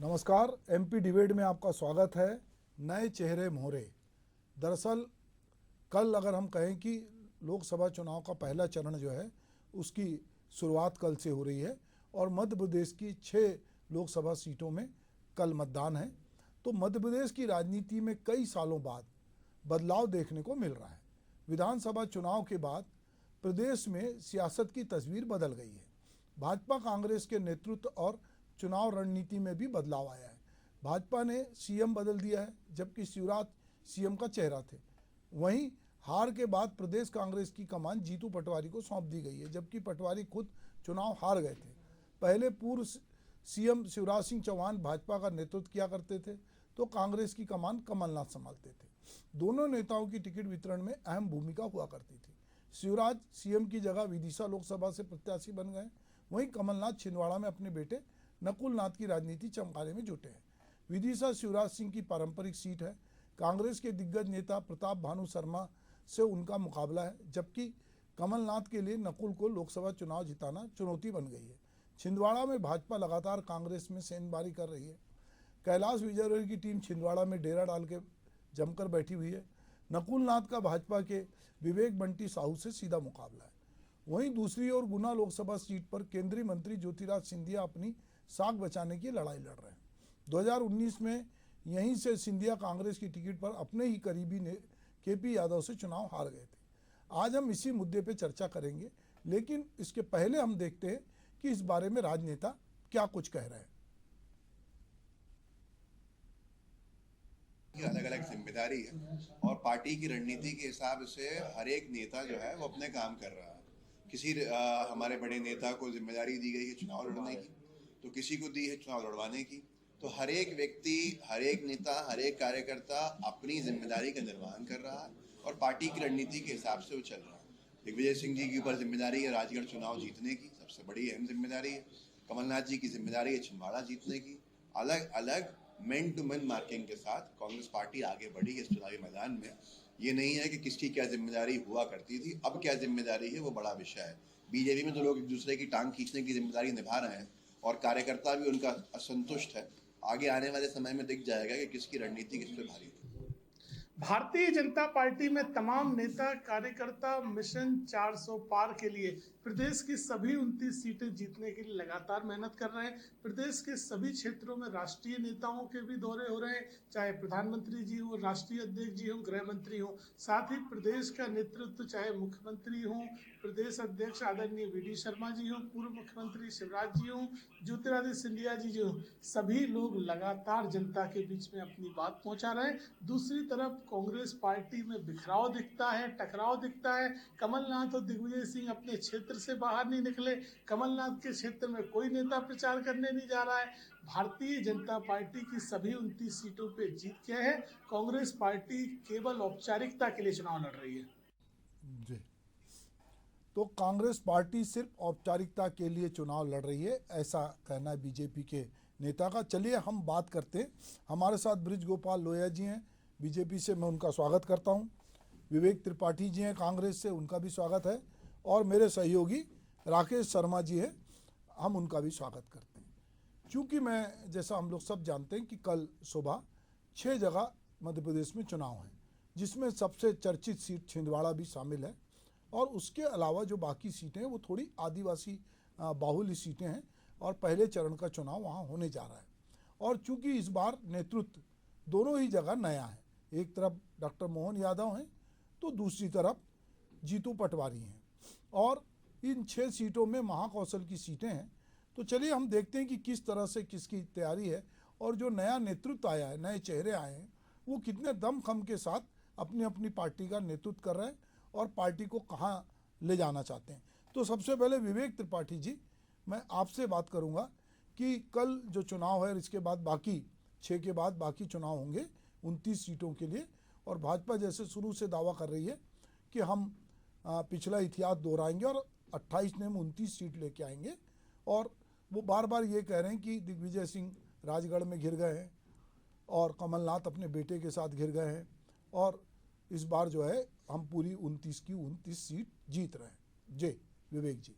नमस्कार। MP debate में आपका स्वागत है। नए चेहरे मोहरे। दरअसल कल अगर हम कहें कि लोकसभा चुनाव का पहला चरण जो है उसकी शुरुआत कल से हो रही है और मध्य प्रदेश की 6 लोकसभा सीटों में कल मतदान है, तो मध्य प्रदेश की राजनीति में कई सालों बाद बदलाव देखने को मिल रहा है। विधानसभा चुनाव के बाद प्रदेश में सियासत की तस्वीर बदल गई है। भाजपा कांग्रेस के नेतृत्व और चुनाव रणनीति में भी बदलाव आया है। भाजपा ने सीएम बदल दिया है, जबकि शिवराज सीएम का चेहरा थे। वहीं हार के बाद प्रदेश कांग्रेस की कमान जीतू पटवारी को सौंप दी गई है, जबकि पटवारी खुद चुनाव हार गए थे। पहले पूर्व सीएम शिवराज सिंह चौहान भाजपा का नेतृत्व किया करते थे, तो कांग्रेस की कमान कमलनाथ संभालते थे। दोनों नेताओं की टिकट वितरण में अहम भूमिका हुआ करती थी। शिवराज सीएम की जगह विदिशा लोकसभा से प्रत्याशी बन गए। वहीं कमलनाथ छिंदवाड़ा में अपने बेटे नकुल नाथ की राजनीति चमकाने में जुटे हैं। विदिशा शिवराज सिंह की पारंपरिक सीट है। कांग्रेस के दिग्गज नेता प्रताप भानु शर्मा से उनका मुकाबला है, जबकि कमलनाथ के लिए नकुल को लोकसभा चुनाव जिताना चुनौती बन गई है। छिंदवाड़ा में भाजपा लगातार कांग्रेस में सेंधमारी कर रही है। कैलाश विजयवर्गीय की टीम छिंदवाड़ा में डेरा डाल के जमकर बैठी हुई है। नकुल नाथ का भाजपा के विवेक बंटी साहू से सीधा मुकाबला है। वहीं दूसरी ओर गुना लोकसभा सीट पर केंद्रीय मंत्री ज्योतिराज सिंधिया अपनी साख बचाने की लड़ाई लड़ रहे हैं। 2019 में यहीं से सिंधिया कांग्रेस की टिकट पर अपने ही करीबी ने केपी यादव से चुनाव हार गए थे। आज हम इसी मुद्दे पर चर्चा करेंगे, लेकिन इसके पहले हम देखते हैं कि इस बारे में राजनेता क्या कुछ कह रहे हैं। अलग अलग जिम्मेदारी है और पार्टी की रणनीति के हिसाब से हर एक नेता जो है वो अपने काम कर रहा है। हमारे बड़े नेता को जिम्मेदारी दी गई है चुनाव लड़ने की, तो किसी को दी है चुनाव लड़वाने की। तो हर एक व्यक्ति, हर एक नेता, हर एक कार्यकर्ता अपनी जिम्मेदारी का निर्वहन कर रहा है और पार्टी की रणनीति के हिसाब से वो चल रहा है। दिग्विजय सिंह जी के ऊपर जिम्मेदारी है राजगढ़ चुनाव जीतने की, सबसे बड़ी अहम जिम्मेदारी है। कमलनाथ जी की जिम्मेदारी है छिंदवाड़ा जीतने की। अलग अलग मैन टू मैन मार्किंग के साथ कांग्रेस पार्टी आगे बढ़ी इस चुनावी मैदान में। ये नहीं है कि किसकी क्या जिम्मेदारी हुआ करती थी, अब क्या जिम्मेदारी है वो बड़ा विषय है। बीजेपी में तो लोग एक दूसरे की टांग खींचने की जिम्मेदारी निभा रहे हैं और कार्यकर्ता भी उनका असंतुष्ट है। आगे आने वाले समय में दिख जाएगा कि किसकी रणनीति किस पे भारी है। भारतीय जनता पार्टी में तमाम नेता कार्यकर्ता मिशन 400 पार के लिए प्रदेश की सभी 29 सीटें जीतने के लिए लगातार मेहनत कर रहे हैं। प्रदेश के सभी क्षेत्रों में राष्ट्रीय नेताओं के भी दौरे हो रहे हैं, चाहे प्रधानमंत्री जी हो, राष्ट्रीय अध्यक्ष जी हो, गृह मंत्री हो, साथ ही प्रदेश का नेतृत्व चाहे मुख्यमंत्री हो, प्रदेश अध्यक्ष आदरणीय वी.डी. शर्मा जी हो, पूर्व मुख्यमंत्री शिवराज जी हो, ज्योतिरादित्य सिंधिया जी हो, सभी लोग लगातार जनता के बीच में अपनी बात पहुंचा रहे हैं। दूसरी तरफ कांग्रेस पार्टी में बिखराव दिखता है, टकराव दिखता है। कमलनाथ और दिग्विजय सिंह अपने क्षेत्र से बाहर नहीं निकले। कमलनाथ के क्षेत्र में कोई नेता प्रचार करने नहीं जा रहा है। भारतीय जनता पार्टी की सभी 29 सीटों पे जीत गए हैं। कांग्रेस पार्टी केवल औपचारिकता के लिए चुनाव लड़ रही है। जी, तो कांग्रेस पार्टी सिर्फ औपचारिकता के लिए चुनाव लड़ रही है, ऐसा कहना है बीजेपी के नेता का। चलिए हम बात करते हैं। हमारे साथ ब्रिज गोपाल लोहिया जी हैं बीजेपी से, मैं उनका स्वागत करता हूं। विवेक त्रिपाठी जी हैं कांग्रेस से, उनका भी स्वागत है। और मेरे सहयोगी राकेश शर्मा जी हैं, हम उनका भी स्वागत करते हैं। चूँकि मैं, जैसा हम लोग सब जानते हैं कि कल सुबह 6 जगह मध्य प्रदेश में चुनाव हैं, जिसमें सबसे चर्चित सीट छिंदवाड़ा भी शामिल है। और उसके अलावा जो बाकी सीटें हैं वो थोड़ी आदिवासी बाहुल्य सीटें हैं और पहले चरण का चुनाव वहाँ होने जा रहा है। और चूँकि इस बार नेतृत्व दोनों ही जगह नया है, एक तरफ डॉक्टर मोहन यादव हैं तो दूसरी तरफ जीतू पटवारी हैं, और इन 6 सीटों में महाकौशल की सीटें हैं। तो चलिए हम देखते हैं कि किस तरह से किसकी तैयारी है और जो नया नेतृत्व आया है, नए चेहरे आए हैं, वो कितने दमखम के साथ अपनी अपनी पार्टी का नेतृत्व कर रहे हैं और पार्टी को कहाँ ले जाना चाहते हैं। तो सबसे पहले विवेक त्रिपाठी जी, मैं आपसे बात करूंगा कि कल जो चुनाव है, इसके बाद बाकी 6 के बाद बाकी चुनाव होंगे 29 सीटों के लिए, और भाजपा जैसे शुरू से दावा कर रही है कि हम पिछला इतिहास दोहराएंगे और 28 में हम 29 सीट लेके आएंगे। और वो बार बार ये कह रहे हैं कि दिग्विजय सिंह राजगढ़ में घिर गए हैं और कमलनाथ अपने बेटे के साथ घिर गए हैं, और इस बार जो है हम पूरी 29 की 29 सीट जीत रहे हैं। जी विवेक जी।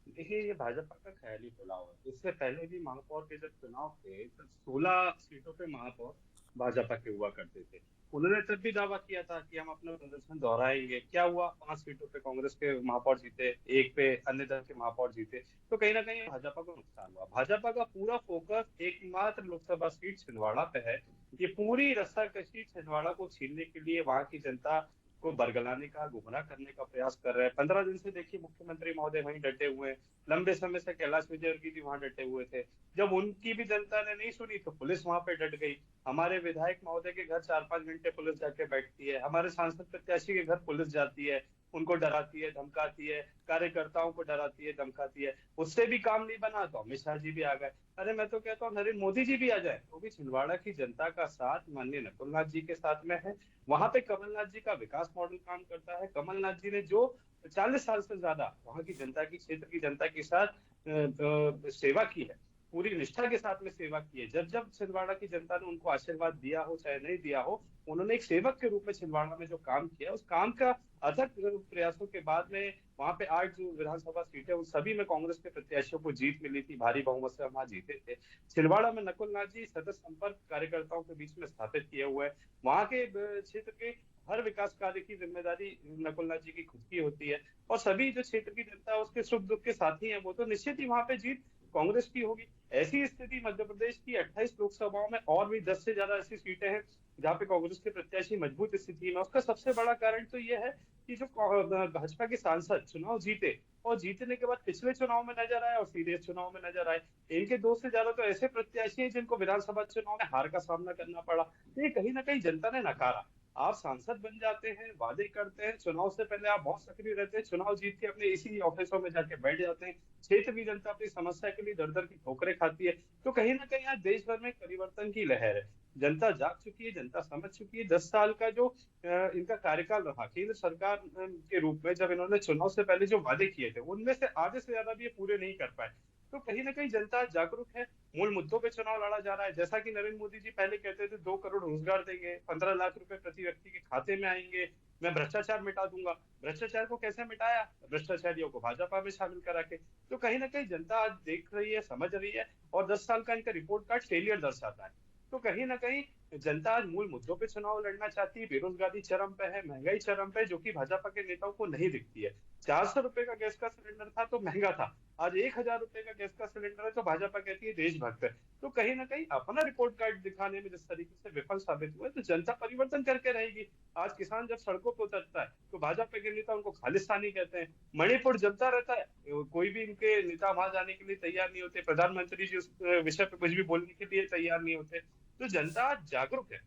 देखिए, ये भाजपा का ख्याली पुलाव है। इससे पहले भी महापौर के जब चुनाव थे तब 16 सीटों पे महापौर भाजपा के हुआ करते थे। उन्होंने तब भी दावा किया था कि हम अपना प्रदर्शन दोहराएंगे। क्या हुआ? 5 सीटों पे कांग्रेस के महापौर जीते, एक पे अन्य दल के महापौर जीते। तो कहीं ना कहीं भाजपा को नुकसान हुआ। भाजपा का पूरा फोकस एकमात्र लोकसभा सीट छिंदवाड़ा पे है। ये पूरी रस्साकशी छिंदवाड़ा को छीनने के लिए वहां की जनता को बरगलाने का, गुमराह करने का प्रयास कर रहे हैं। 15 दिन से देखिए मुख्यमंत्री महोदय वहीं डटे हुए हैं। लंबे समय से कैलाश विजयवर्गीय जी वहां डटे हुए थे। जब उनकी भी जनता ने नहीं सुनी तो पुलिस वहां पे डट गई। हमारे विधायक महोदय के घर 4-5 घंटे पुलिस जाके बैठती है। हमारे सांसद प्रत्याशी के घर पुलिस जाती है, उनको डराती है, धमकाती है, कार्यकर्ताओं को डराती है, धमकाती है। उससे भी काम नहीं बना तो अमित शाह जी भी आ गए। अरे मैं तो कहता हूँ नरेंद्र मोदी जी भी आ जाए, वो भी छिंदवाड़ा की जनता का साथ माननीय नकुलनाथ जी के साथ में है। वहां पे कमलनाथ जी का विकास मॉडल काम करता है। कमलनाथ जी ने जो 40 साल से ज्यादा वहां की जनता की, क्षेत्र की जनता के साथ सेवा की है, पूरी निष्ठा के साथ में सेवा की है। जब जब छिंदवाड़ा की जनता ने उनको आशीर्वाद दिया हो चाहे नहीं दिया हो, उन्होंने एक सेवक के रूप में छिंदवाड़ा में जो काम किया, उस काम का अथक प्रयासों के बाद में वहां पे 8 जो विधानसभा सीटें उन सभी में कांग्रेस के प्रत्याशियों को जीत मिली थी। भारी बहुमत से हम वहां जीते थे। छिंदवाड़ा में नकुलनाथ जी सतत संपर्क कार्यकर्ताओं के बीच में स्थापित किए हुए हैं। वहां के क्षेत्र के हर विकास कार्य की जिम्मेदारी नकुलनाथ जी की खुद की होती है। और सभी जो क्षेत्र की जनता है उसके सुख दुख के साथी हैं, वो तो निश्चित ही वहां पे जीत कांग्रेस की होगी। ऐसी स्थिति मध्य प्रदेश की 28 लोकसभाओं में और भी 10 से ज्यादा ऐसी सीटें हैं जहाँ पे कांग्रेस के प्रत्याशी मजबूत स्थिति में। उसका सबसे बड़ा कारण तो ये है कि जो भाजपा के सांसद चुनाव जीते और जीतने के बाद पिछले चुनाव में नजर आए और सीधे चुनाव में नजर आए, इनके 2 से ज्यादा तो ऐसे प्रत्याशी हैं जिनको विधानसभा चुनाव में हार का सामना करना पड़ा। तो ये कहीं ना कहीं जनता ने नकारा। आप सांसद बन जाते हैं, वादे करते हैं, चुनाव से पहले आप बहुत सक्रिय रहते हैं, चुनाव जीत के अपने इसी ऑफिसों में जाके बैठ जाते हैं। क्षेत्र की जनता अपनी समस्या के लिए दर दर की ठोकरें खाती है। तो कहीं ना कहीं आज देश भर में परिवर्तन की लहर है। जनता जाग चुकी है, जनता समझ चुकी है। 10 साल का जो इनका कार्यकाल रहा केंद्र सरकार के रूप में, जब इन्होंने चुनाव से पहले जो वादे किए थे उनमें से आधे से ज्यादा भी ये पूरे नहीं कर पाए। तो कहीं ना कहीं जनता जागरूक है। मूल मुद्दों पे चुनाव लड़ा जा रहा है। जैसा कि नरेंद्र मोदी जी पहले कहते थे 2 करोड़ रोजगार देंगे, 15 लाख रुपए प्रति व्यक्ति के खाते में आएंगे, मैं भ्रष्टाचार मिटा दूंगा। भ्रष्टाचार को कैसे मिटाया? भ्रष्टाचारियों को भाजपा में शामिल करा के। तो कहीं ना कहीं जनता आज देख रही है, समझ रही है। और 10 साल का इनका रिपोर्ट कार्ड फेलियर दर्शाता है। तो कहीं ना कहीं जनता आज मूल मुद्दों पे चुनाव लड़ना चाहती है। बेरोजगारी चरम पे है, महंगाई चरम पे है, जो कि भाजपा के नेताओं को नहीं दिखती है। 400 रुपए का गैस का सिलेंडर था तो महंगा था, आज 1000 रुपए का गैस का सिलेंडर है तो भाजपा कहती है देशभक्त है। तो कहीं ना कहीं अपना रिपोर्ट कार्ड दिखाने में जिस तरीके से विफल साबित हुए, तो जनता परिवर्तन करके रहेगी। आज किसान जब सड़कों पर उतरता है तो भाजपा के नेता उनको खालिस्तानी कहते हैं। मणिपुर जलता रहता है, कोई भी इनके नेता वहां जाने के लिए तैयार नहीं होते। प्रधानमंत्री जी उस विषय पे कुछ भी बोलने के लिए तैयार नहीं होते। तो जनता जागरूक है।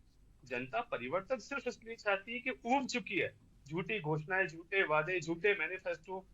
जनता परिवर्तन सिर्फ इसलिए चाहती है कि ऊब चुकी है। झूठी घोषणाएं, झूठे वादे, झूठे मैनिफेस्टो,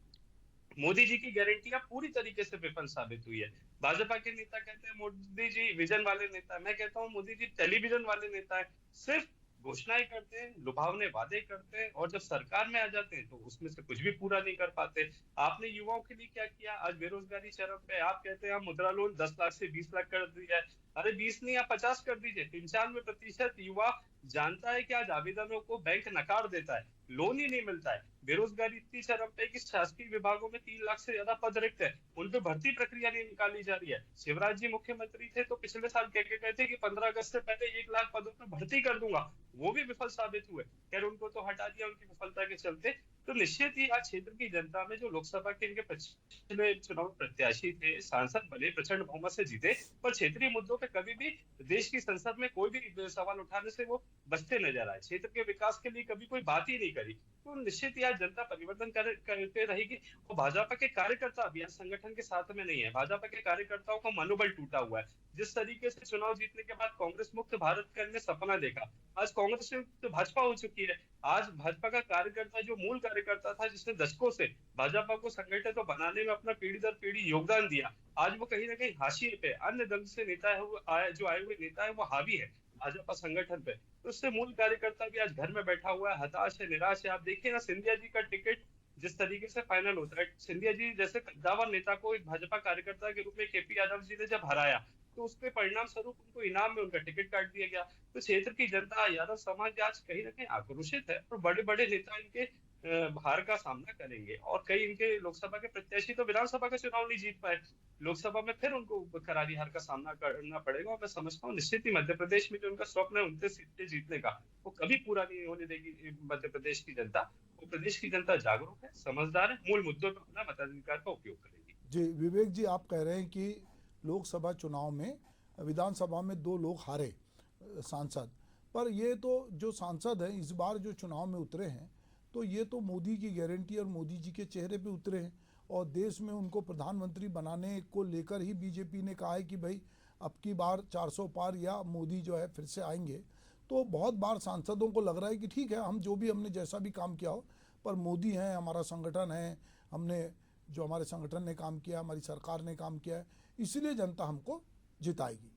मोदी जी की गारंटियां पूरी तरीके से विफल साबित हुई है। भाजपा के नेता कहते हैं मोदी जी विजन वाले नेता है। मैं कहता हूं मोदी जी टेलीविजन वाले नेता है। सिर्फ घोषणाएं करते हैं, लुभावने वादे करते हैं, और जब सरकार में आ जाते हैं तो उसमें से कुछ भी पूरा नहीं कर पाते। आपने युवाओं के लिए क्या किया? आज बेरोजगारी चरम पे। आप कहते हैं हम मुद्रा लोन 10 लाख से 20 लाख कर दिया है। अरे 20 नहीं, आप 50 कर दीजिए। 95% युवा जानता है कि आज आवेदनों को बैंक नकार देता है, लोन ही नहीं मिलता है। बेरोजगारी इतनी चरम पे कि शासकीय विभागों में 3 लाख से ज्यादा पद रिक्त है, उन पे भर्ती प्रक्रिया नहीं निकाली जा रही है। शिवराज जी मुख्यमंत्री थे तो पिछले साल कह के गए थे कि 15 अगस्त से पहले 1 लाख पदों पर भर्ती कर दूंगा, वो भी विफल साबित हुए। खैर उनको तो हटा दिया उनकी विफलता के चलते। तो निश्चित ही आज क्षेत्र की जनता में जो लोकसभा के इनके पिछले चुनाव प्रत्याशी थे, सांसद बने, प्रचंड बहुमत से जीते, पर क्षेत्रीय मुद्दों पे कभी भी देश की संसद में कोई भी सवाल उठाने से वो बचते नजर आए। क्षेत्र के विकास के लिए कभी कोई बात ही नहीं करी। तो निश्चित ही आज जनता परिवर्तन करते रहेगी। और भाजपा के कार्यकर्ता अभी आज संगठन के साथ में नहीं है। भाजपा के कार्यकर्ताओं का मनोबल टूटा हुआ है। जिस तरीके से चुनाव जीतने के बाद कांग्रेस मुक्त भारत का इन्होंने सपना देखा, आज कांग्रेस मुक्त भाजपा हो चुकी है। आज भाजपा का कार्यकर्ता, जो मूल कार्यकर्ता था जिसने दशकों से भाजपा को संगठित तो बनाने में अपना पीढ़ी दर पीढ़ी योगदान दिया, आज वो कहीं ना कहीं हाशिए पे, अन्य दल से नेता है, जो आए हुए नेता है वो हावी है भाजपा संगठन पे। तो उससे मूल कार्यकर्ता भी आज घर में बैठा हुआ है, हताश है, निराश है। आप देखिए ना सिंधिया जी का टिकट जिस तरीके से फाइनल होता है, सिंधिया जी जैसे कद्दावर नेता को एक भाजपा कार्यकर्ता के रूप में केपी यादव जी ने जब हराया, तो उसके परिणाम स्वरूप उनको इनाम में उनका टिकट काट दिया गया। तो क्षेत्र की जनता, यादव समाज आज कहीं ना कहीं आक्रोशित है और बड़े बड़े नेता इनके हार का सामना करेंगे। और कई इनके लोकसभा के प्रत्याशी तो विधानसभा का चुनाव नहीं जीत पाए, लोकसभा में फिर उनको करारी हार का सामना करना पड़ेगा। और मैं समझता हूँ निश्चित ही मध्य प्रदेश में जो उनका स्वप्न है 29 सीटें जीतने का, वो कभी पूरा नहीं होने देगी मध्य प्रदेश की जनता। वो प्रदेश की जनता जागरूक है, समझदार है, मूल मुद्दों पर अपना मताधिकार का उपयोग करेगी। जी विवेक जी, आप कह रहे हैं कि लोकसभा चुनाव में विधानसभा में 2 लोग हारे सांसद, पर ये तो जो सांसद हैं इस बार जो चुनाव में उतरे हैं, तो ये तो मोदी की गारंटी और मोदी जी के चेहरे पे उतरे हैं, और देश में उनको प्रधानमंत्री बनाने को लेकर ही बीजेपी ने कहा है कि भाई अब की बार 400 पार या मोदी जो है फिर से आएंगे। तो बहुत बार सांसदों को लग रहा है कि ठीक है, हम जो भी हमने जैसा भी काम किया हो, पर मोदी हैं, हमारा संगठन है, हमने जो हमारे संगठन ने काम किया, हमारी सरकार ने काम किया है, इसलिए जनता हमको जिताएगी।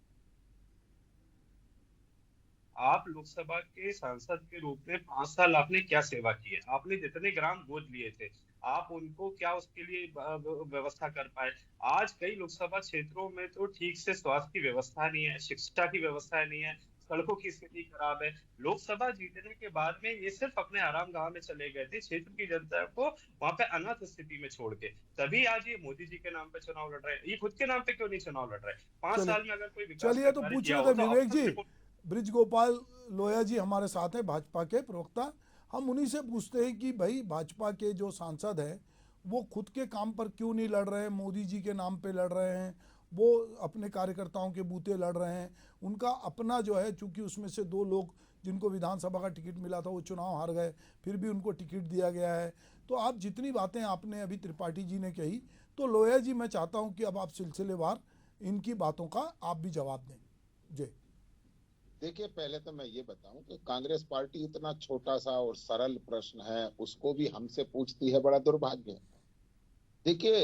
आप लोकसभा के सांसद के रूप में 5 साल आपने क्या सेवा की है? आपने जितने ग्राम गोद लिए थे, आप उनको क्या उसके लिए व्यवस्था कर पाए? आज कई लोकसभा क्षेत्रों में तो ठीक से स्वास्थ्य की व्यवस्था नहीं है, शिक्षा की व्यवस्था नहीं है, सड़कों की स्थिति खराब है। लोकसभा जीतने के बाद में ये सिर्फ अपने आराम गांव में चले गए थे, क्षेत्र की जनता को वहां पे अनाथ स्थिति में छोड़ के। तभी आज ये मोदी जी के नाम पे चुनाव लड़ रहे हैं। ये खुद के नाम पे क्यों नहीं चुनाव लड़ रहे? 5 चलिए साल में अगर कोई विकास चलिए, का तो कार्य पूछ किया रहे हो थे तो विवेक अब जी, तक ब्रिज गोपाल लोया जी हमारे साथ हैं, भाजपा के प्रवक्ता। हम उन्हीं से पूछते हैं कि भाई भाजपा के जो सांसद हैं वो खुद के काम पर क्यों नहीं लड़ रहे हैं, मोदी जी के नाम पे लड़ रहे हैं, वो अपने कार्यकर्ताओं के बूते लड़ रहे हैं। उनका अपना जो है, चूंकि उसमें से 2 लोग जिनको विधानसभा का टिकट मिला था वो चुनाव हार गए, फिर भी उनको टिकट दिया गया है। तो आप जितनी बातें आपने अभी त्रिपाठी जी ने कही, तो लोया जी मैं चाहता हूँ कि अब आप सिलसिलेवार इनकी बातों का आप भी जवाब दें। जी देखिए, पहले तो मैं ये बताऊं कि कांग्रेस पार्टी इतना छोटा सा और सरल प्रश्न है उसको भी हमसे पूछती है, बड़ा दुर्भाग्य है। देखिए,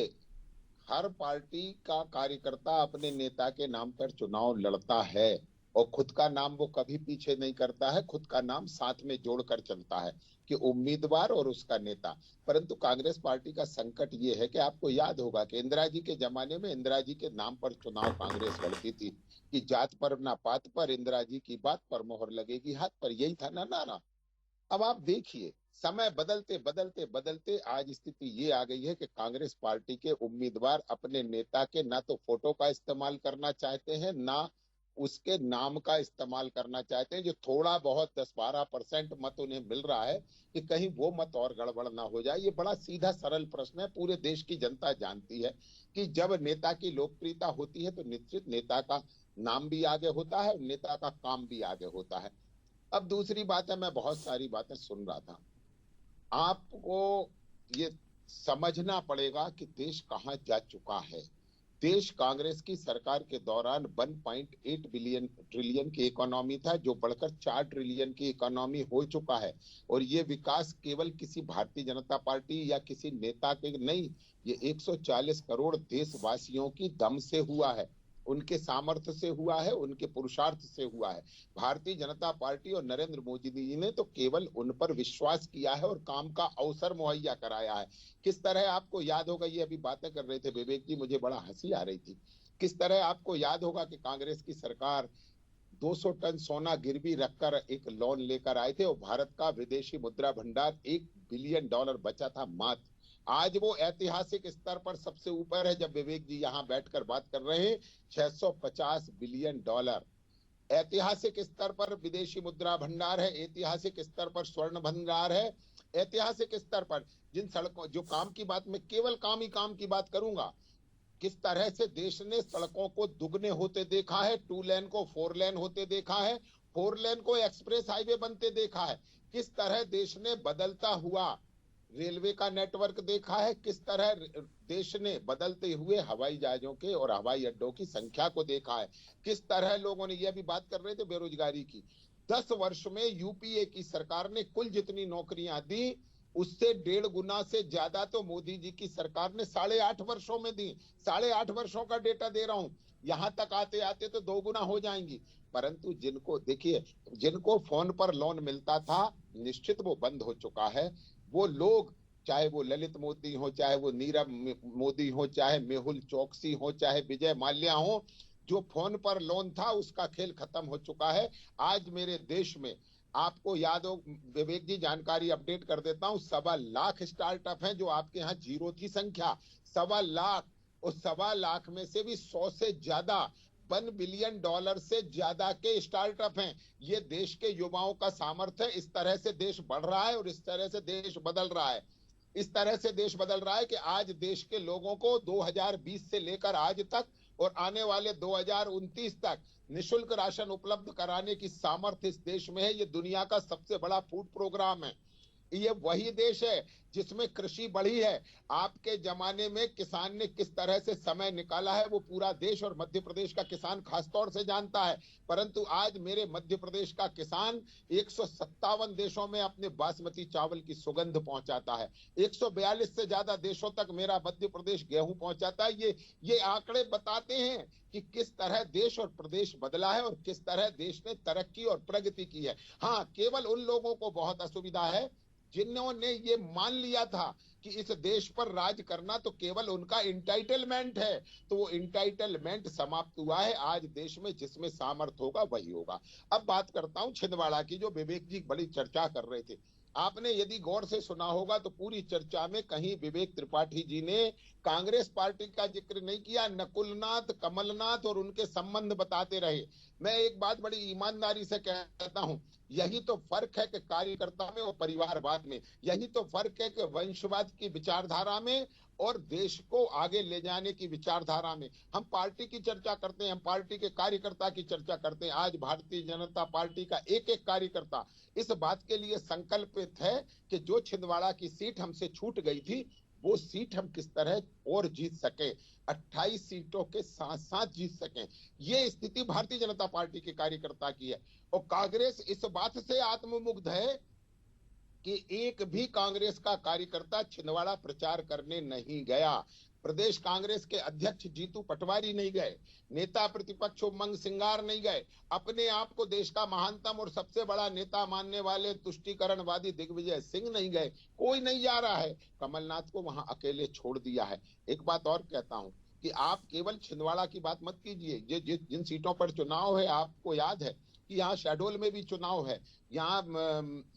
हर पार्टी का कार्यकर्ता अपने नेता के नाम पर चुनाव लड़ता है और खुद का नाम वो कभी पीछे नहीं करता है, खुद का नाम साथ में जोड़कर चलता है कि उम्मीदवार और उसका नेता। परंतु कांग्रेस पार्टी का संकट ये है कि आपको याद होगा कि इंदिरा जी के जमाने में इंदिरा जी के नाम पर चुनाव कांग्रेस लड़ती थी कि जात पर ना पात पर, इंदिरा जी की बात पर मोहर लगेगी हाथ पर, यही था ना नारा। अब आप देखिए, समय बदलते बदलते बदलते आज स्थिति ये आ गई है कि कांग्रेस पार्टी के उम्मीदवार अपने नेता के ना तो फोटो का इस्तेमाल करना चाहते हैं, ना उसके नाम का इस्तेमाल करना चाहते हैं। जो थोड़ा बहुत 10-12% मत उन्हें मिल रहा है कि कहीं वो मत और गड़बड़ ना हो जाए। ये बड़ा सीधा सरल प्रश्न है। पूरे देश की जनता जानती है कि जब नेता की लोकप्रियता होती है तो निश्चित नेता का नाम भी आगे होता है, नेता का काम भी आगे होता है। अब दूसरी बात है, मैं बहुत सारी बातें सुन रहा था। आपको ये समझना पड़ेगा कि देश कहां जा चुका है। देश कांग्रेस की सरकार के दौरान 1.8 बिलियन ट्रिलियन की इकोनॉमी था, जो बढ़कर 4 ट्रिलियन की इकोनॉमी हो चुका है। और ये विकास केवल किसी भारतीय जनता पार्टी या किसी नेता के नहीं, ये 140 करोड़ देशवासियों की दम से हुआ है, उनके सामर्थ्य से हुआ है, उनके पुरुषार्थ से हुआ है। भारतीय जनता पार्टी और नरेंद्र मोदी जी ने तो केवल उन पर विश्वास किया है और काम का अवसर मुहैया कराया है। किस तरह, आपको याद होगा, ये अभी बातें कर रहे थे विवेक जी, मुझे बड़ा हंसी आ रही थी। किस तरह आपको याद होगा कि कांग्रेस की सरकार 200 टन सोना गिरवी रखकर एक लोन लेकर आए थे और भारत का विदेशी मुद्रा भंडार $1 बिलियन बचा था मात्र। आज वो ऐतिहासिक स्तर पर सबसे ऊपर है। जब विवेक जी यहाँ बैठकर बात कर रहे हैं, $650 बिलियन ऐतिहासिक स्तर पर विदेशी मुद्रा भंडार है, ऐतिहासिक स्तर पर स्वर्ण भंडार है, ऐतिहासिक स्तर पर जिन सड़कों, जो काम की बात, मैं केवल काम की बात करूंगा, किस तरह से देश ने सड़कों को दुगने होते देखा है, 2 लेन को 4 लेन होते देखा है, 4 लेन को एक्सप्रेस हाईवे बनते देखा है। किस तरह देश ने बदलता हुआ रेलवे का नेटवर्क देखा है, किस तरह देश ने बदलते हुए हवाई जहाजों के और हवाई अड्डों की संख्या को देखा है। किस तरह लोगों ने, यह भी बात कर रहे थे बेरोजगारी की, 10 वर्ष में यूपीए की सरकार ने कुल जितनी नौकरियां दी उससे 1.5 गुना से ज्यादा तो मोदी जी की सरकार ने 8.5 वर्षों में दी। 8.5 वर्षों का डेटा दे रहा हूं, यहां तक आते आते तो 2 गुना हो जाएंगी। परंतु जिनको देखिए, जिनको फोन पर लोन मिलता था, निश्चित वो बंद हो चुका है। वो लोग, चाहे वो ललित मोदी हो, चाहे वो नीरव मोदी हो, चाहे मेहुल चौकसी हो, चाहे विजय माल्या हो, जो फोन पर लोन था उसका खेल खत्म हो चुका है। आज मेरे देश में आपको याद हो, विवेक जी जानकारी अपडेट कर देता हूं, 1.25 लाख स्टार्टअप हैं जो आपके यहाँ जीरो थी संख्या, 1.25 लाख। उस 1.25 लाख में से भी 100 से ज्यादा $1 बिलियन से ज्यादा के स्टार्टअप हैं। ये देश के युवाओं का सामर्थ्य है। इस तरह से देश बढ़ रहा है और इस तरह से देश बदल रहा है। इस तरह से देश बदल रहा है कि आज देश के लोगों को 2020 से लेकर आज तक और आने वाले 2029 तक निशुल्क राशन उपलब्ध कराने की सामर्थ्य इस देश में है। ये दुनिया का सबसे बड़ा फूड प्रोग्राम है। ये वही देश है जिसमें कृषि बढ़ी है। आपके जमाने में किसान ने किस तरह से समय निकाला है वो पूरा देश और मध्य प्रदेश का किसान खासतौर से जानता है। परंतु आज मेरे मध्य प्रदेश का किसान 157 देशों में अपने बासमती चावल की सुगंध पहुंचाता है। 142 से ज्यादा देशों तक मेरा मध्य प्रदेश गेहूं पहुंचाता है। ये आंकड़े बताते हैं कि किस तरह देश और प्रदेश बदला है और किस तरह देश ने तरक्की और प्रगति की है। हाँ, केवल उन लोगों को बहुत असुविधा है जिन्होंने ये मान लिया था कि इस देश पर राज करना तो केवल उनका इंटाइटलमेंट है, तो वो इंटाइटलमेंट समाप्त हुआ है। आज देश में जिसमें सामर्थ्य होगा वही होगा। अब बात करता हूं छिंदवाड़ा की, जो विवेक जी बड़ी चर्चा कर रहे थे। आपने यदि गौर से सुना होगा तो पूरी चर्चा में कहीं विवेक त्रिपाठी जी ने कांग्रेस पार्टी का जिक्र नहीं किया। नकुलनाथ, कमलनाथ और उनके संबंध बताते रहे। मैं एक बात बड़ी ईमानदारी से कहता हूं, यही तो फर्क है कि कार्यकर्ता में और परिवारवाद में, यही तो फर्क है कि वंशवाद की विचारधारा में और देश को आगे ले जाने की विचारधारा में। हम पार्टी की चर्चा करते हैं, हम पार्टी के कार्यकर्ता की चर्चा करते हैं। आज भारतीय जनता पार्टी का एक एक कार्यकर्ता इस बात के लिए संकल्पित है कि जो छिंदवाड़ा की सीट हमसे छूट गई थी वो सीट हम किस तरह और जीत सके, 28 सीटों के साथ साथ जीत सकें। ये स्थिति भारतीय जनता पार्टी के कार्यकर्ता की है। और कांग्रेस इस बात से आत्ममुग्ध है कि एक भी कांग्रेस का कार्यकर्ता छिंदवाड़ा प्रचार करने नहीं गया। प्रदेश कांग्रेस के अध्यक्ष जीतू पटवारी नहीं गए, नेता प्रतिपक्ष उमंग सिंगार नहीं गए, अपने आप को देश का महानतम और सबसे बड़ा नेता मानने वाले तुष्टीकरणवादी दिग्विजय सिंह नहीं गए। कोई नहीं जा रहा है। कमलनाथ को वहां अकेले छोड़ दिया है। एक बात और कहता हूं कि आप केवल छिंदवाड़ा की बात मत कीजिए। जिन सीटों पर चुनाव है, आपको याद है कि यहाँ शहडोल में भी चुनाव है, यहाँ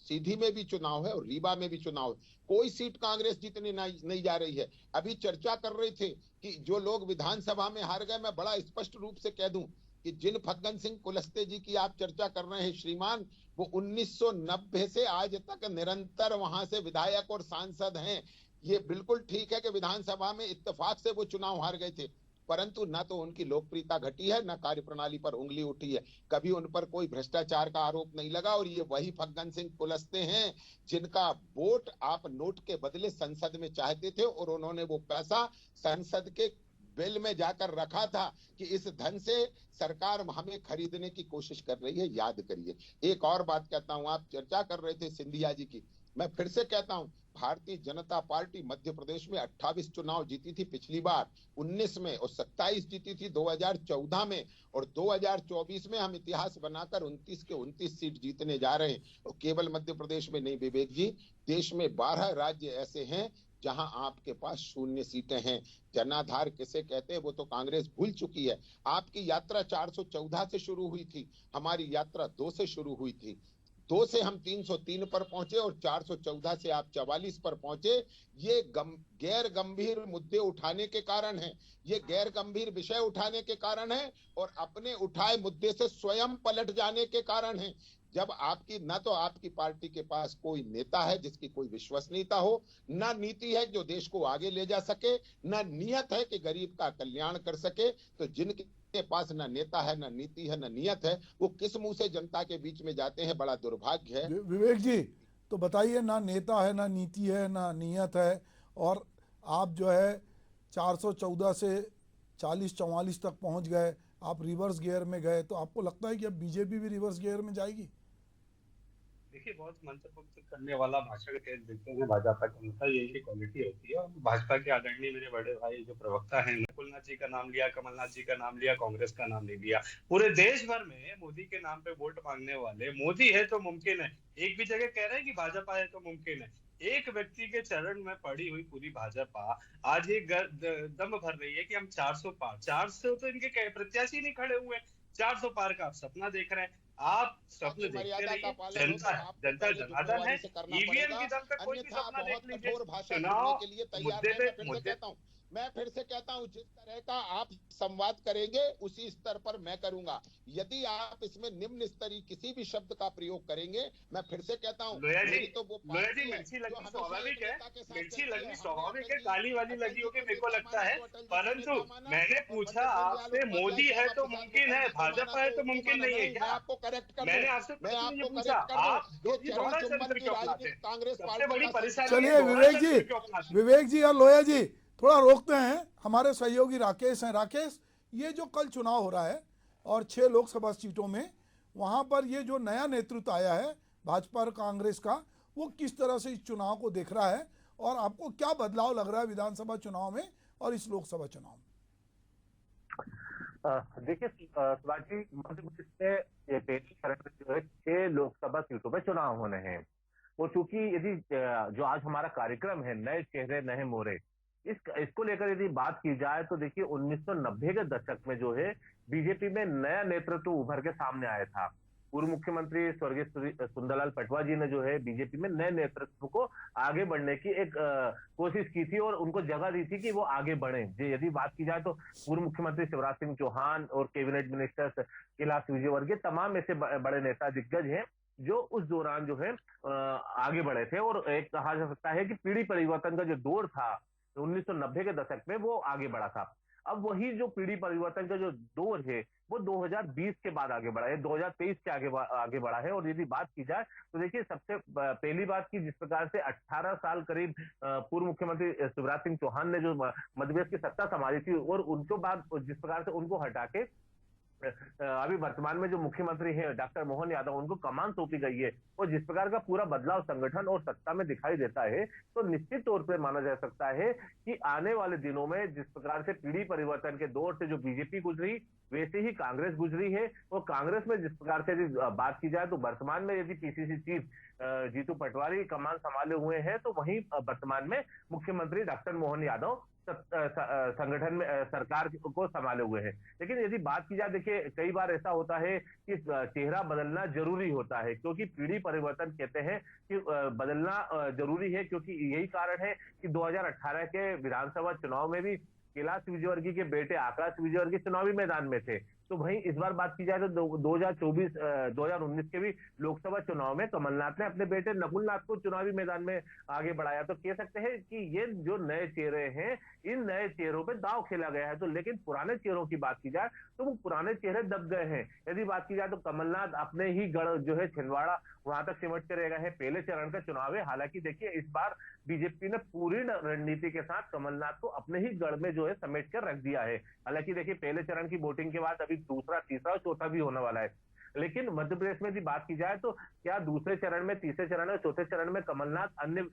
सीधी में भी चुनाव है और रीवा में भी चुनाव है। कोई सीट कांग्रेस जीतने नहीं जा रही है। अभी चर्चा कर रहे थे कि जो लोग विधानसभा में हार गए, मैं बड़ा स्पष्ट रूप से कह दूं कि जिन फग्गन सिंह कुलस्ते जी की आप चर्चा कर रहे हैं श्रीमान, वो 1990 से आज तक निरंतर वहां से विधायक और सांसद हैं। ये बिल्कुल ठीक है कि विधानसभा में इत्तेफाक से वो चुनाव हार गए थे, परंतु न तो उनकी लोकप्रियता घटी है, न कार्यप्रणाली पर उंगली उठी है। कभी उन पर कोई भ्रष्टाचार का आरोप नहीं लगा। और ये वही फग्गन सिंह कुलस्ते हैं जिनका वोट आप नोट के बदले संसद में चाहते थे और उन्होंने वो पैसा संसद के बिल में जाकर रखा था कि इस धन से सरकार हमें खरीदने की कोशिश कर रही है। याद करिए। एक और बात कहता हूं, आप चर्चा कर रहे थे सिंधिया जी की, मैं फिर से कहता हूं, भारतीय जनता पार्टी मध्य प्रदेश में 28 चुनाव जीती थी पिछली बार 19 में, और 27 जीती थी 2014 में, और 2024 में हम इतिहास बनाकर 29 के 29 सीट जीतने जा रहे हैं। और केवल मध्य प्रदेश में नहीं विवेक जी, देश में 12 राज्य ऐसे हैं जहां आपके पास 0 सीटें हैं। जनाधार किसे कहते हैं वो तो कांग्रेस भूल चुकी है। आपकी यात्रा 414 से शुरू हुई थी, हमारी यात्रा 2 से शुरू हुई थी। 2 से हम 303 पर पहुंचे और 414 से आप 44 पर पहुंचे। ये गैर गंभीर मुद्दे उठाने के कारण है, ये गैर गंभीर विषय उठाने के कारण है और अपने उठाए मुद्दे से स्वयं पलट जाने के कारण है। जब आपकी न तो आपकी पार्टी के पास कोई नेता है जिसकी कोई विश्वसनीयता हो, न नीति है जो देश को आगे ले जा सके, न नियत है कि गरीब का कल्याण कर सके, तो जिनके पास न नेता है, न नीति है, न नियत है, वो किस मुंह से जनता के बीच में जाते हैं। बड़ा दुर्भाग्य है। विवेक जी, तो बताइए, ना नेता है, ना नीति है, ना नियत है, और आप जो है 414 से 40-44 तक पहुंच गए, आप रिवर्स गियर में गए, तो आपको लगता है कि अब बीजेपी भी रिवर्स गियर में जाएगी? देखिए, बहुत मंत्रमुग्ध करने वाला भाषण देते हैं भाजपा का नेता, यही क्वालिटी होती है। और भाजपा के आदरणीय मेरे बड़े भाई जो प्रवक्ता हैं, नकुलनाथ जी का नाम लिया, कमलनाथ जी का नाम लिया, कांग्रेस का नाम नहीं लिया। पूरे देश भर में मोदी के नाम पे वोट मांगने वाले, मोदी है तो मुमकिन है, एक भी जगह कह रहे हैं कि भाजपा है तो मुमकिन है। एक व्यक्ति के चरण में पड़ी हुई पूरी भाजपा आज ये दम भर रही है कि हम 400 पार, 400 तो इनके प्रत्याशी नहीं खड़े हुए, 400 पार का आप सपना देख रहे हैं। आप स्वप्न ताकि देखते मर्यादा का रहिए। पालन हो, तो जनता है, आपको जनता पहले जनार्दन है। जुम्मेवारी से करना ईवीएम पड़ेगा। की दम पे कोई भी अन्यथा सपना देख बहुत लीजिए। कठोर भाषा सुनने चुनाव के लिए तैयार मुद्दे हैं। पे मैं फिर से कहता हूं, जिस तरह का आप संवाद करेंगे उसी स्तर पर मैं करूंगा। यदि आप इसमें निम्न स्तरीय किसी भी शब्द का प्रयोग करेंगे, मैं फिर से कहता हूं, लोया जी, मेरी तो वो लोया जी पार्टी है मिर्ची जो लगनी हमेशा एक स्वाभाविक है। नेता के साथ मिर्ची चलती लगनी है। हमने स्वाभाविक है, काली वाली अटल लगी जी होगी को मेरे को नेता लगता माना है। तो अटल जी को परंतु नेता माना, मैंने और पूछा पंडित दीनदयाल आपसे, उपाध्याय मोदी है श्यामा तो प्रसाद मुमकिन है, मुखर्जी को माना भाजपा है तो तो उनको मुमकिन माना नहीं है नहीं। क्या? मैं आपको करेक्ट कर दूं, मैंने आपसे मैं प्रश्न ये आपको पूछा, करेक्ट कर दूं, आप ये ये चरण दोहरा चुंबन चरित्र की क्यों अपनाते राजनीति हैं? कांग्रेस सबसे पार्टी बड़ी का परेशानी संस्कार चलिए है, दोहरा विवेक जी, चरित्र क्यों अपनाते हैं? विवेक जी और लोया जी थोड़ा रोकते हैं। हमारे सहयोगी राकेश हैं। राकेश, ये जो कल चुनाव हो रहा है और 6 लोकसभा सीटों में, वहाँ पर ये जो नया नेतृत्व आया है भाजपा और कांग्रेस का, वो किस तरह से इस चुनाव को देख रहा है और आपको क्या बदलाव लग रहा है विधानसभा चुनाव में और इस लोकसभा चुनाव में? देखिए सुभाष जी, मध्य प्रदेश में ये पहली चरण में जो है 6 लोकसभा सीटों पे चुनाव होने हैं। और चूंकि यदि जो आज हमारा कार्यक्रम है नए चेहरे नए मोहरे, इसको लेकर यदि बात की जाए तो देखिए 1990 के दशक में जो है बीजेपी में नया नेतृत्व उभर के सामने आया था। पूर्व मुख्यमंत्री स्वर्गीय सुंदरलाल पटवा जी ने जो है बीजेपी में नए नेतृत्व को आगे बढ़ने की एक कोशिश की थी और उनको जगह दी थी कि वो आगे बढ़े। यदि बात की जाए तो पूर्व मुख्यमंत्री शिवराज सिंह चौहान और कैबिनेट मिनिस्टर्स कैलाश विजयवर्गीय तमाम ऐसे बड़े नेता दिग्गज हैं जो उस दौरान जो है आगे बढ़े थे। और एक कहा जा सकता है कि पीढ़ी परिवर्तन का जो दौर था 1990 के दशक में, वो आगे बढ़ा था। अब वही जो पीढ़ी परिवर्तन का जो दौर है वो 2020 के बाद आगे बढ़ा है, 2023 के आगे बढ़ा है। और यदि बात की जाए तो देखिए सबसे पहली बात की, जिस प्रकार से 18 साल करीब पूर्व मुख्यमंत्री शिवराज सिंह चौहान ने जो मध्य प्रदेश की सत्ता संभाली थी और उनके बाद जिस प्रकार से उनको हटा के अभी वर्तमान में जो मुख्यमंत्री है डॉक्टर मोहन यादव, उनको कमान सौंपी गई है और जिस प्रकार का पूरा बदलाव संगठन और सत्ता में दिखाई देता है, तो निश्चित तौर पे माना जा सकता है कि आने वाले दिनों में जिस प्रकार से पीढ़ी परिवर्तन के दौर से जो बीजेपी गुजरी, वैसे ही कांग्रेस गुजरी है। और कांग्रेस में जिस प्रकार से यदि बात की जाए तो वर्तमान में यदि पीसीसी चीफ जीतू पटवारी कमान संभाले हुए हैं, तो वहीं वर्तमान में मुख्यमंत्री डॉक्टर मोहन यादव संगठन में सरकार को संभाले हुए हैं। लेकिन यदि बात की जाए, देखिए कई बार ऐसा होता है कि चेहरा बदलना जरूरी होता है, क्योंकि पीढ़ी परिवर्तन कहते हैं कि बदलना जरूरी है, क्योंकि यही कारण है कि 2018 के विधानसभा चुनाव में भी कैलाश विजयवर्गीय के बेटे आकाश विजयवर्गीय चुनावी मैदान में थे। तो वहीं इस बार बात की जाए तो 2019 के भी लोकसभा चुनाव में कमलनाथ ने अपने बेटे नकुलनाथ को चुनावी मैदान में आगे बढ़ाया। तो कह सकते हैं कि ये जो नए चेहरे हैं, इन नए चेहरों पे दांव खेला गया है। तो लेकिन पुराने चेहरों की बात की जाए तो वो पुराने चेहरे दब गए हैं। यदि बात की जाए तो कमलनाथ अपने ही गढ़ जो है छिंदवाड़ा, वहां तक सिमट के रह गए हैं। पहले चरण का चुनाव है, हालांकि देखिए इस बार बीजेपी ने पूरी रणनीति के साथ कमलनाथ को अपने ही गढ़ में जो है समेट कर रख दिया है। हालांकि देखिए पहले चरण की वोटिंग के बाद अभी दूसरा, तीसरा और चौथा भी होने वाला है। लेकिन मध्य प्रदेश में भी बात की जाए तो क्या दूसरे चरण में, तीसरे चरण में, चौथे चरण में कमलनाथ अन्य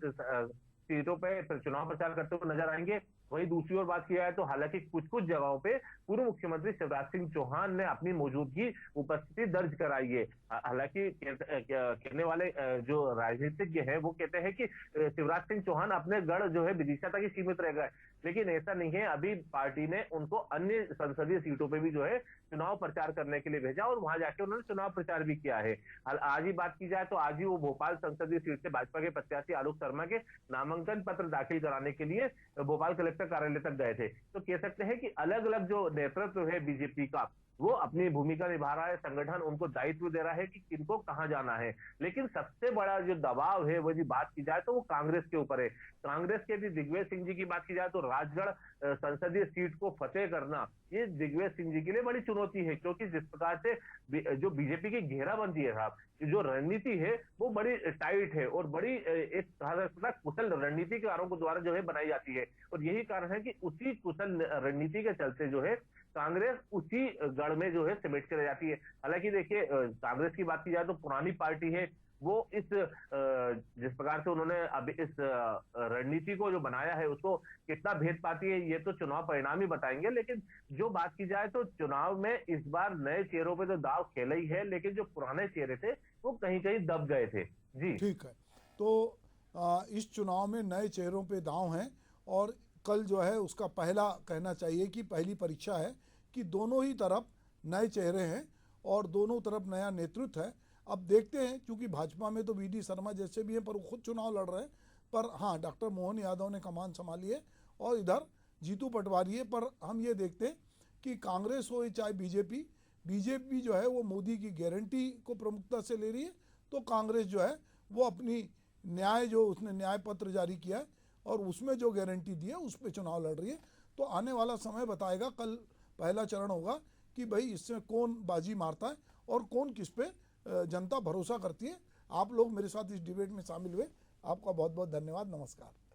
सीटों पे चुनाव प्रचार करते हुए नजर आएंगे? वहीं दूसरी ओर बात की जाए तो हालांकि कुछ कुछ जगहों पे पूर्व मुख्यमंत्री शिवराज सिंह चौहान ने अपनी मौजूदगी, उपस्थिति दर्ज कराई है। हालांकि कहने वाले जो राजनीतिज्ञ हैं वो कहते हैं कि शिवराज सिंह चौहान अपने गढ़ जो है विदिशा तक ही सीमित रह गए, लेकिन ऐसा नहीं है। अभी पार्टी ने उनको अन्य संसदीय सीटों पे भी जो है चुनाव प्रचार करने के लिए भेजा और वहां जाके उन्होंने चुनाव प्रचार भी किया है। आज ही बात की जाए तो आज ही वो भोपाल संसदीय सीट से भाजपा के प्रत्याशी आलोक शर्मा के नामांकन पत्र दाखिल कराने के लिए भोपाल कलेक्टर कार्यालय तक गए थे। तो कह सकते हैं कि अलग अलग जो नेतृत्व है बीजेपी का, वो अपनी भूमिका निभा रहा है, संगठन उनको दायित्व दे रहा है कि किनको कहां जाना है। लेकिन सबसे बड़ा जो दबाव है वो जी बात की जाए तो वो कांग्रेस के ऊपर है। कांग्रेस के भी दिग्विजय सिंह जी की बात की जाए तो राजगढ़ संसदीय सीट को फतेह करना, ये दिग्विजय सिंह जी के लिए बड़ी चुनौती है, क्योंकि जिस प्रकार से जो बीजेपी की घेराबंदी है साहब, जो रणनीति है वो बड़ी टाइट है और बड़ी एक कहा जा सकता है कुशल रणनीतिकारों के द्वारा जो है बनाई जाती है। और यही कारण है कि उसी कुशल रणनीति के चलते जो है कांग्रेस उसी गढ़ में जो है समेट कर जाती है। हालांकि देखिए कांग्रेस की बात की जाए तो पुरानी पार्टी है, वो इस जिस प्रकार से उन्होंने अभी इस रणनीति को जो बनाया है उसको कितना भेद पाती है ये तो चुनाव परिणाम ही बताएंगे। लेकिन जो बात की जाए तो चुनाव में इस बार नए चेहरों पे तो दाव खेला ही है, लेकिन जो पुराने चेहरे थे वो कहीं कहीं दब गए थे। जी ठीक है, तो इस चुनाव में नए चेहरों पे दांव हैं और कल जो है उसका पहला कहना चाहिए कि पहली परीक्षा है कि दोनों ही तरफ नए चेहरे हैं और दोनों तरफ नया नेतृत्व है। अब देखते हैं, क्योंकि भाजपा में तो वी.डी. शर्मा जैसे भी हैं पर वो खुद चुनाव लड़ रहे हैं, पर हाँ डॉक्टर मोहन यादव ने कमान संभाली है और इधर जीतू पटवारी है। पर हम ये देखते हैं कि कांग्रेस हो चाहे बीजेपी जो है वो मोदी की गारंटी को प्रमुखता से ले रही है, तो कांग्रेस जो है वो अपनी उसने न्याय पत्र जारी किया है और उसमें जो गारंटी दी है उस पर चुनाव लड़ रही है। तो आने वाला समय बताएगा, कल पहला चरण होगा कि भाई इसमें कौन बाजी मारता है और कौन किस पे जनता भरोसा करती है। आप लोग मेरे साथ इस डिबेट में शामिल हुए, आपका बहुत बहुत धन्यवाद। नमस्कार।